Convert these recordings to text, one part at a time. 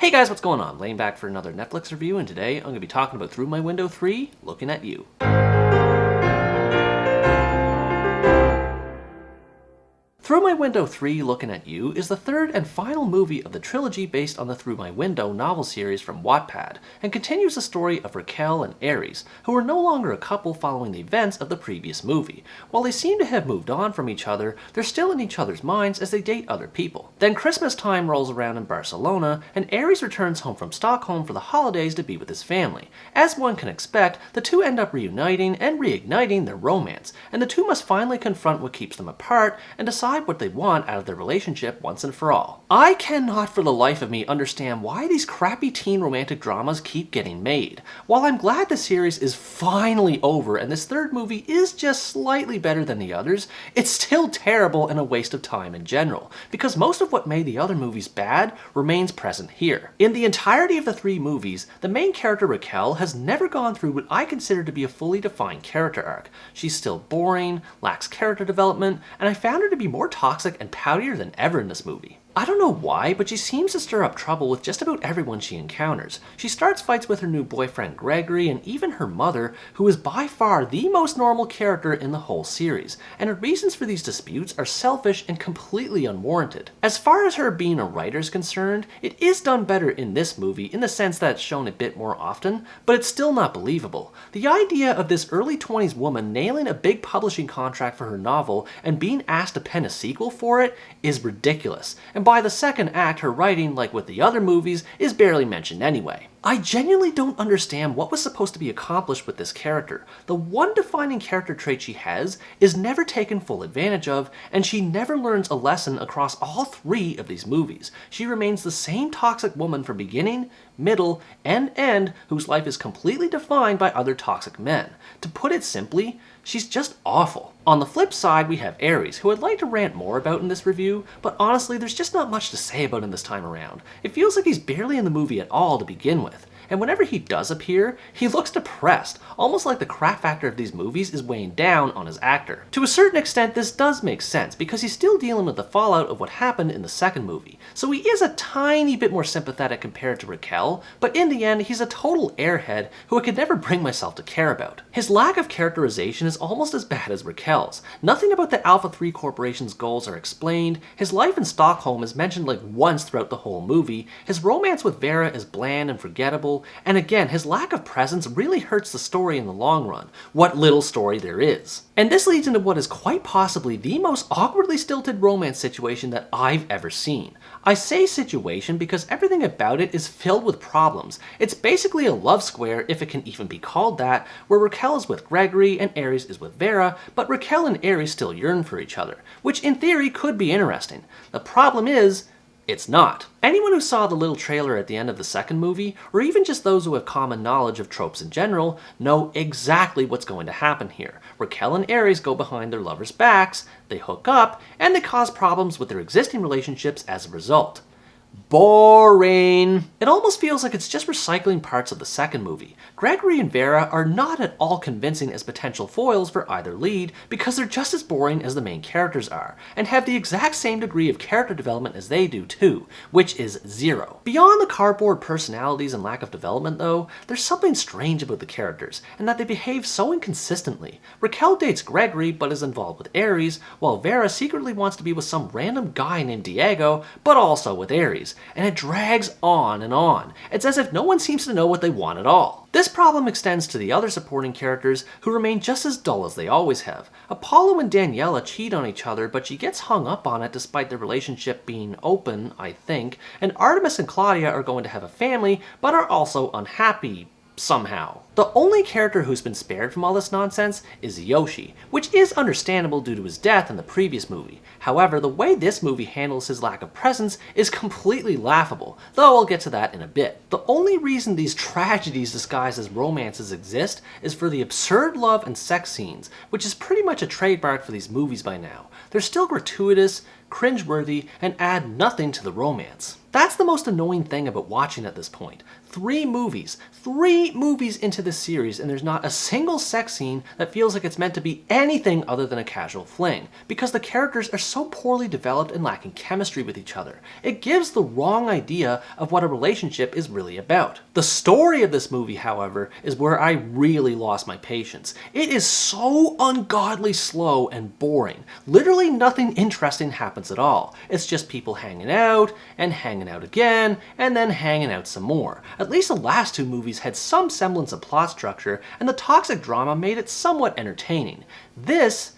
Hey guys, what's going on? Laying back for another Netflix review, and today I'm going to be talking about Through My Window 3, Looking at You. Through My Window 3, Looking at You is the third and final movie of the trilogy based on the Through My Window novel series from Wattpad, and continues the story of Raquel and Aries, who are no longer a couple following the events of the previous movie. While they seem to have moved on from each other, they're still in each other's minds as they date other people. Then Christmas time rolls around in Barcelona, and Aries returns home from Stockholm for the holidays to be with his family. As one can expect, the two end up reuniting and reigniting their romance, and the two must finally confront what keeps them apart and decide what they want out of their relationship once and for all. I cannot for the life of me understand why these crappy teen romantic dramas keep getting made. While I'm glad the series is finally over and this third movie is just slightly better than the others, it's still terrible and a waste of time in general, because most of what made the other movies bad remains present here. In the entirety of the three movies, the main character Raquel has never gone through what I consider to be a fully defined character arc. She's still boring, lacks character development, and I found her to be more toxic and poutier than ever in this movie. I don't know why, but she seems to stir up trouble with just about everyone she encounters. She starts fights with her new boyfriend Gregory and even her mother, who is by far the most normal character in the whole series, and her reasons for these disputes are selfish and completely unwarranted. As far as her being a writer is concerned, it is done better in this movie in the sense that it's shown a bit more often, but it's still not believable. The idea of this early 20s woman nailing a big publishing contract for her novel and being asked to pen a sequel for it is ridiculous. And by the second act, her writing, like with the other movies, is barely mentioned anyway. I genuinely don't understand what was supposed to be accomplished with this character. The one defining character trait she has is never taken full advantage of, and she never learns a lesson across all three of these movies. She remains the same toxic woman from beginning, middle, and end, whose life is completely defined by other toxic men. To put it simply, she's just awful. On the flip side, we have Aries, who I'd like to rant more about in this review, but honestly, there's just not much to say about him this time around. It feels like he's barely in the movie at all to begin with. And whenever he does appear, he looks depressed, almost like the crap factor of these movies is weighing down on his actor. To a certain extent, this does make sense, because he's still dealing with the fallout of what happened in the second movie, so he is a tiny bit more sympathetic compared to Raquel, but in the end, he's a total airhead who I could never bring myself to care about. His lack of characterization is almost as bad as Raquel's. Nothing about the Alpha 3 Corporation's goals are explained, his life in Stockholm is mentioned like once throughout the whole movie, his romance with Vera is bland and forgettable, and again, his lack of presence really hurts the story in the long run, what little story there is. And this leads into what is quite possibly the most awkwardly stilted romance situation that I've ever seen. I say situation because everything about it is filled with problems. It's basically a love square, if it can even be called that, where Raquel is with Gregory and Aries is with Vera, but Raquel and Aries still yearn for each other, which in theory could be interesting. The problem is, it's not. Anyone who saw the little trailer at the end of the second movie, or even just those who have common knowledge of tropes in general, know exactly what's going to happen here. Raquel and Aries go behind their lovers' backs, they hook up, and they cause problems with their existing relationships as a result. Boring. It almost feels like it's just recycling parts of the second movie. Gregory and Vera are not at all convincing as potential foils for either lead because they're just as boring as the main characters are, and have the exact same degree of character development as they do too, which is zero. Beyond the cardboard personalities and lack of development though, there's something strange about the characters, and that they behave so inconsistently. Raquel dates Gregory but is involved with Aries, while Vera secretly wants to be with some random guy named Diego, but also with Aries. And it drags on and on. It's as if no one seems to know what they want at all. This problem extends to the other supporting characters who remain just as dull as they always have. Apollo and Daniela cheat on each other, but she gets hung up on it despite their relationship being open, I think, and Artemis and Claudia are going to have a family, but are also unhappy. Somehow. The only character who's been spared from all this nonsense is Yoshi, which is understandable due to his death in the previous movie. However, the way this movie handles his lack of presence is completely laughable, though I'll get to that in a bit. The only reason these tragedies disguised as romances exist is for the absurd love and sex scenes, which is pretty much a trademark for these movies by now. They're still gratuitous, cringeworthy, and add nothing to the romance. That's the most annoying thing about watching at this point. 3 movies into this series, and there's not a single sex scene that feels like it's meant to be anything other than a casual fling, because the characters are so poorly developed and lacking chemistry with each other. It gives the wrong idea of what a relationship is really about. The story of this movie, however, is where I really lost my patience. It is so ungodly slow and boring. Literally nothing interesting happens at all. It's just people hanging out again, and then hanging out some more. At least the last 2 movies had some semblance of plot structure, and the toxic drama made it somewhat entertaining. This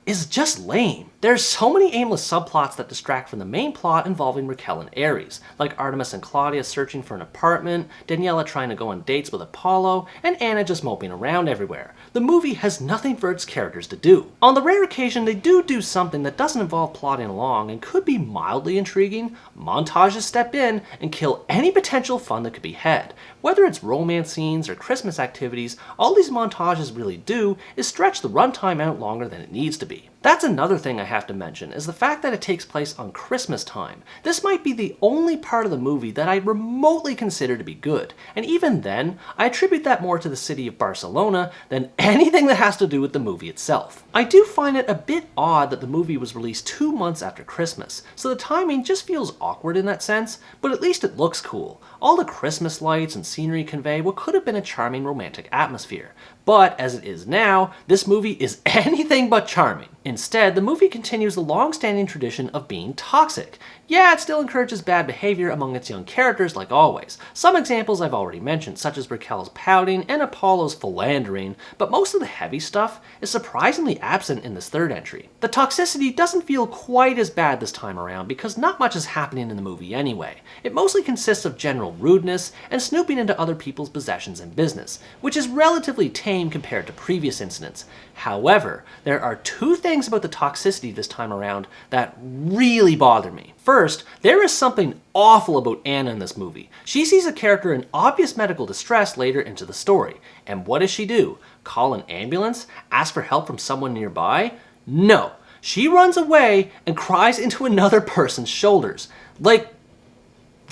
is just lame. There's so many aimless subplots that distract from the main plot involving Raquel and Aries, like Artemis and Claudia searching for an apartment, Daniela trying to go on dates with Apollo, and Anna just moping around everywhere. The movie has nothing for its characters to do. On the rare occasion they do something that doesn't involve plotting along and could be mildly intriguing, montages step in and kill any potential fun that could be had. Whether it's romance scenes or Christmas activities, all these montages really do is stretch the runtime out longer than it needs to be. That's another thing I have to mention, is the fact that it takes place on Christmas time. This might be the only part of the movie that I remotely consider to be good, and even then, I attribute that more to the city of Barcelona than anything that has to do with the movie itself. I do find it a bit odd that the movie was released 2 months after Christmas, so the timing just feels awkward in that sense, but at least it looks cool. All the Christmas lights and scenery convey what could have been a charming romantic atmosphere. But as it is now, this movie is anything but charming. Instead, the movie continues the long-standing tradition of being toxic. Yeah, it still encourages bad behavior among its young characters like always. Some examples I've already mentioned, such as Raquel's pouting and Apollo's philandering, but most of the heavy stuff is surprisingly absent in this third entry. The toxicity doesn't feel quite as bad this time around because not much is happening in the movie anyway. It mostly consists of general rudeness and snooping into other people's possessions and business, which is relatively tame compared to previous incidents. However, there are 2 things about the toxicity this time around that really bother me. First, there is something awful about Anna in this movie. She sees a character in obvious medical distress later into the story. And what does she do? Call an ambulance? Ask for help from someone nearby? No. She runs away and cries into another person's shoulders. Like,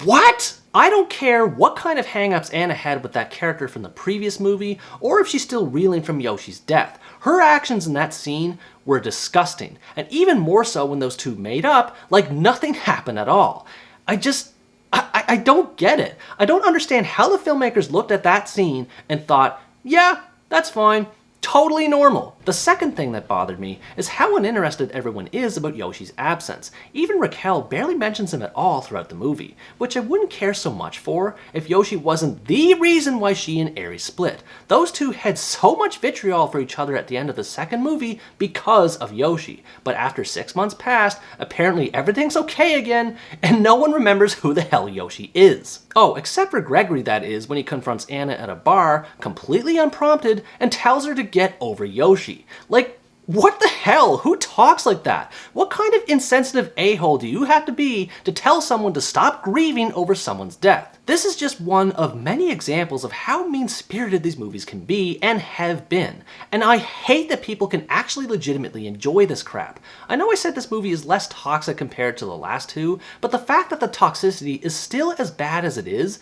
what? I don't care what kind of hang-ups Anna had with that character from the previous movie, or if she's still reeling from Yoshi's death. Her actions in that scene were disgusting, and even more so when those 2 made up like nothing happened at all. I don't get it. I don't understand how the filmmakers looked at that scene and thought, yeah, that's fine. Totally normal. The second thing that bothered me is how uninterested everyone is about Yoshi's absence. Even Raquel barely mentions him at all throughout the movie, which I wouldn't care so much for if Yoshi wasn't the reason why she and Aries split. Those 2 had so much vitriol for each other at the end of the second movie because of Yoshi, but after 6 months passed, apparently everything's okay again, and no one remembers who the hell Yoshi is. Oh, except for Gregory, that is, when he confronts Anna at a bar, completely unprompted, and tells her to get over Yoshi. Like, what the hell? Who talks like that? What kind of insensitive a-hole do you have to be to tell someone to stop grieving over someone's death? This is just one of many examples of how mean-spirited these movies can be and have been. And I hate that people can actually legitimately enjoy this crap. I know I said this movie is less toxic compared to the last 2, but the fact that the toxicity is still as bad as it is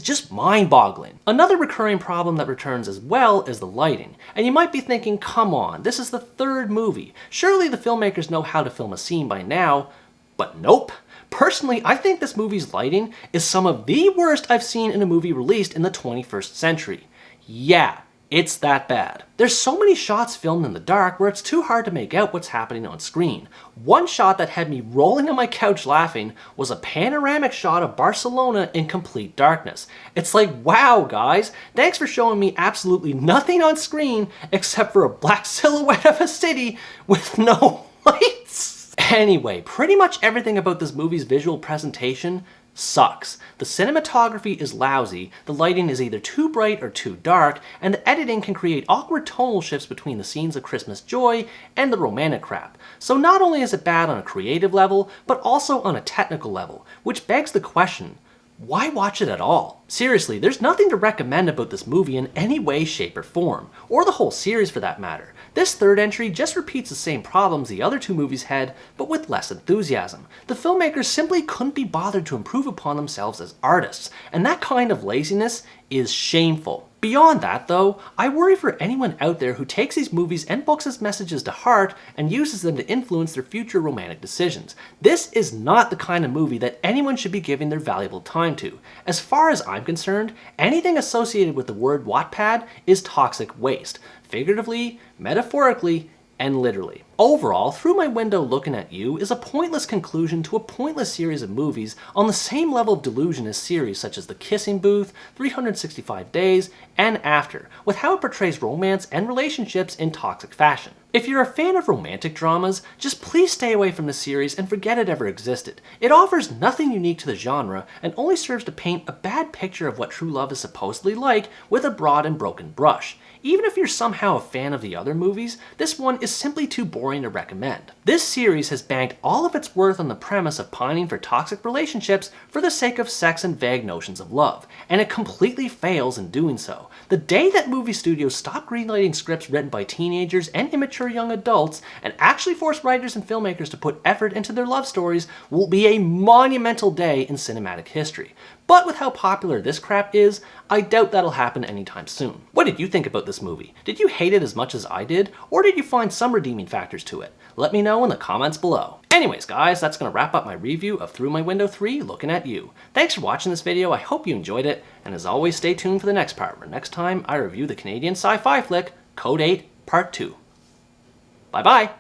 just mind-boggling. Another recurring problem that returns as well is the lighting. And you might be thinking, come on, this is the 3rd movie. Surely the filmmakers know how to film a scene by now, but nope. Personally, I think this movie's lighting is some of the worst I've seen in a movie released in the 21st century. Yeah, it's that bad. There's so many shots filmed in the dark where it's too hard to make out what's happening on screen. One shot that had me rolling on my couch laughing was a panoramic shot of Barcelona in complete darkness. It's like, wow guys, thanks for showing me absolutely nothing on screen except for a black silhouette of a city with no lights. Anyway, pretty much everything about this movie's visual presentation sucks. The cinematography is lousy, the lighting is either too bright or too dark, and the editing can create awkward tonal shifts between the scenes of Christmas joy and the romantic crap. So not only is it bad on a creative level, but also on a technical level, which begs the question, why watch it at all? Seriously, there's nothing to recommend about this movie in any way, shape, or form, or the whole series for that matter. This third entry just repeats the same problems the other two movies had, but with less enthusiasm. The filmmakers simply couldn't be bothered to improve upon themselves as artists, and that kind of laziness is shameful. Beyond that though, I worry for anyone out there who takes these movies and books as messages to heart and uses them to influence their future romantic decisions. This is not the kind of movie that anyone should be giving their valuable time to. As far as I'm concerned, anything associated with the word Wattpad is toxic waste, figuratively, metaphorically, and literally. Overall, Through My Window Looking at You is a pointless conclusion to a pointless series of movies on the same level of delusion as series such as The Kissing Booth, 365 Days, and After, with how it portrays romance and relationships in toxic fashion. If you're a fan of romantic dramas, just please stay away from the series and forget it ever existed. It offers nothing unique to the genre and only serves to paint a bad picture of what true love is supposedly like with a broad and broken brush. Even if you're somehow a fan of the other movies, this one is simply too boring to recommend. This series has banked all of its worth on the premise of pining for toxic relationships for the sake of sex and vague notions of love, and it completely fails in doing so. The day that movie studios stop greenlighting scripts written by teenagers and immature young adults and actually force writers and filmmakers to put effort into their love stories will be a monumental day in cinematic history. But with how popular this crap is, I doubt that'll happen anytime soon. What did you think about this movie? Did you hate it as much as I did, or did you find some redeeming factors to it? Let me know in the comments below. Anyways guys, that's going to wrap up my review of Through My Window 3 Looking at You. Thanks for watching this video, I hope you enjoyed it, and as always stay tuned for the next part, where next time I review the Canadian sci-fi flick Code 8 Part 2. Bye bye!